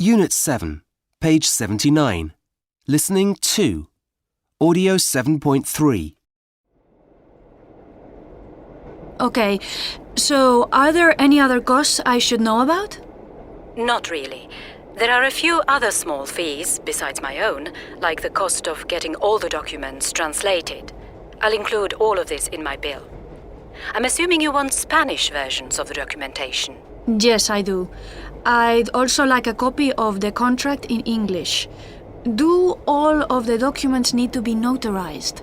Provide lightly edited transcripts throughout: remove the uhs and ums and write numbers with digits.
Unit 7, page 79. Listening 2. Audio 7.3. Okay, so are there any other costs I should know about? Not really. There are a few other small fees, besides my own, like the cost of getting all the documents translated. I'll include all of this in my bill. I'm assuming you want Spanish versions of the documentation. Yes, I do. I'd also like a copy of the contract in English. Do all of the documents need to be notarized?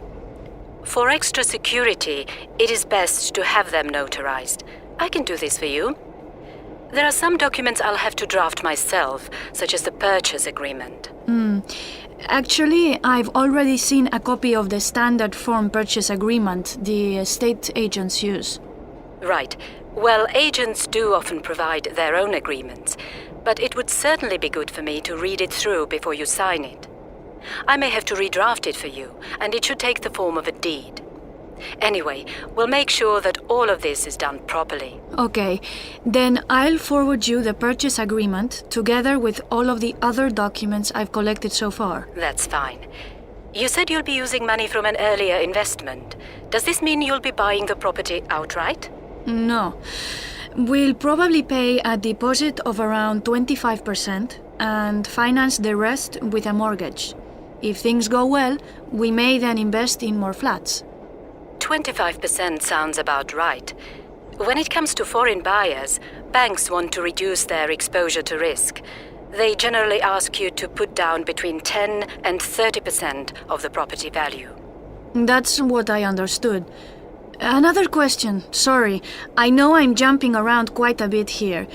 For extra security, it is best to have them notarized. I can do this for you. There are some documents I'll have to draft myself, such as the purchase agreement. Actually, I've already seen a copy of the standard form purchase agreement the estate agents use. Right. Well, agents do often provide their own agreements, but it would certainly be good for me to read it through before you sign it. I may have to redraft it for you, and it should take the form of a deed. Anyway, we'll make sure that all of this is done properly. Okay, then I'll forward you the purchase agreement together with all of the other documents I've collected so far. That's fine. You said you'll be using money from an earlier investment. Does this mean you'll be buying the property outright? No. We'll probably pay a deposit of around 25% and finance the rest with a mortgage. If things go well, we may then invest in more flats. 25% sounds about right. When it comes to foreign buyers, banks want to reduce their exposure to risk. They generally ask you to put down between 10 and 30% of the property value. That's what I understood. Another question, sorry. I know I'm jumping around quite a bit here.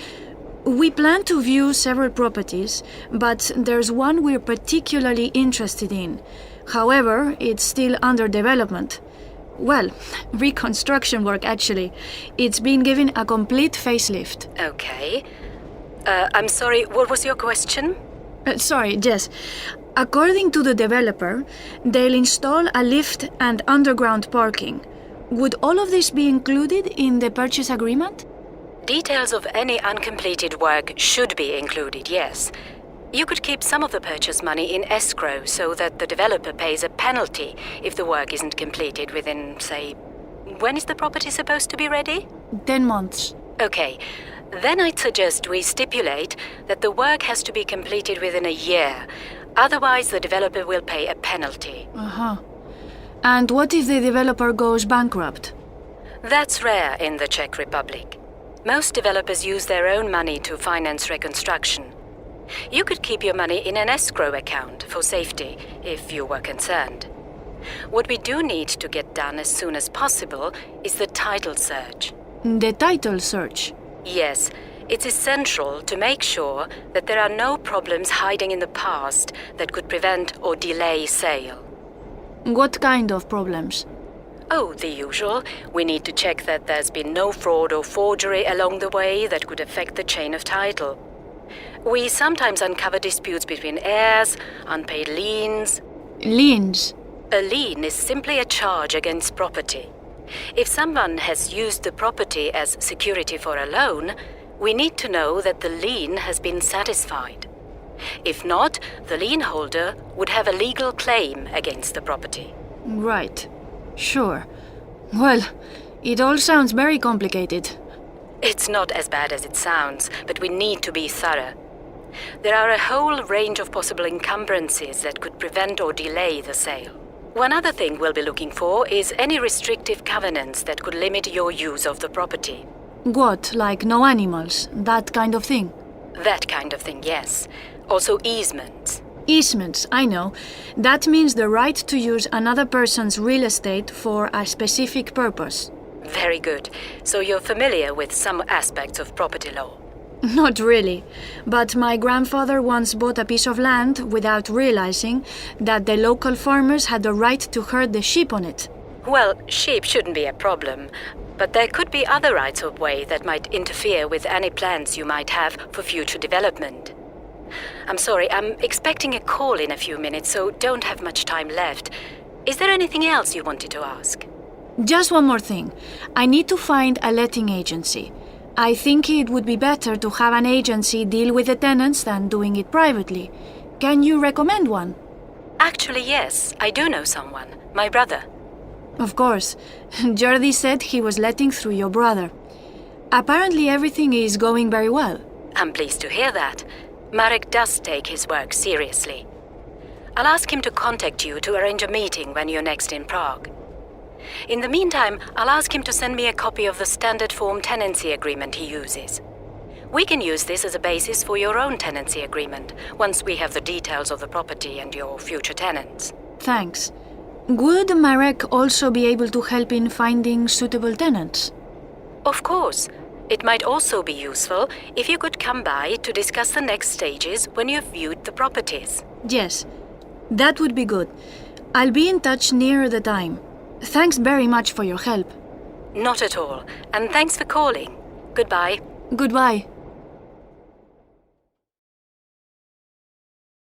We plan to view several properties, but there's one we're particularly interested in. However, it's still under development. Well, reconstruction work actually. It's been given a complete facelift. Okay. I'm sorry, what was your question? Sorry, Jess. According to the developer, they'll install a lift and underground parking. Would all of this be included in the purchase agreement? Details of any uncompleted work should be included, yes. You could keep some of the purchase money in escrow so that the developer pays a penalty if the work isn't completed within, say, when is the property supposed to be ready? 10 months. Okay, then I'd suggest we stipulate that the work has to be completed within a year. Otherwise, the developer will pay a penalty. And what if the developer goes bankrupt? That's rare in the Czech Republic. Most developers use their own money to finance reconstruction. You could keep your money in an escrow account for safety, if you were concerned. What we do need to get done as soon as possible is the title search. The title search? Yes, it's essential to make sure that there are no problems hiding in the past that could prevent or delay sale. What kind of problems? Oh, the usual. We need to check that there's been no fraud or forgery along the way that could affect the chain of title. We sometimes uncover disputes between heirs, unpaid liens. Liens? A lien is simply a charge against property. If someone has used the property as security for a loan, we need to know that the lien has been satisfied. If not, the lien holder would have a legal claim against the property. Right. Sure. Well, it all sounds very complicated. It's not as bad as it sounds, but we need to be thorough. There are a whole range of possible encumbrances that could prevent or delay the sale. One other thing we'll be looking for is any restrictive covenants that could limit your use of the property. What, like no animals? That kind of thing? That kind of thing, yes. Also easements. Easements, I know. That means the right to use another person's real estate for a specific purpose. Very good. So you're familiar with some aspects of property law? Not really. But my grandfather once bought a piece of land without realizing that the local farmers had the right to herd the sheep on it. Well, sheep shouldn't be a problem, but there could be other rights of way that might interfere with any plans you might have for future development. I'm sorry, I'm expecting a call in a few minutes, so don't have much time left. Is there anything else you wanted to ask? Just one more thing. I need to find a letting agency. I think it would be better to have an agency deal with the tenants than doing it privately. Can you recommend one? Actually, yes, I do know someone. My brother. Of course. Jordi said he was letting through your brother. Apparently everything is going very well. I'm pleased to hear that. Marek does take his work seriously. I'll ask him to contact you to arrange a meeting when you're next in Prague. In the meantime, I'll ask him to send me a copy of the standard form tenancy agreement he uses. We can use this as a basis for your own tenancy agreement, once we have the details of the property and your future tenants. Thanks. Would Marek also be able to help in finding suitable tenants? Of course. It might also be useful if you could come by to discuss the next stages when you've viewed the properties. Yes, that would be good. I'll be in touch nearer the time. Thanks very much for your help. Not at all, and thanks for calling. Goodbye. Goodbye.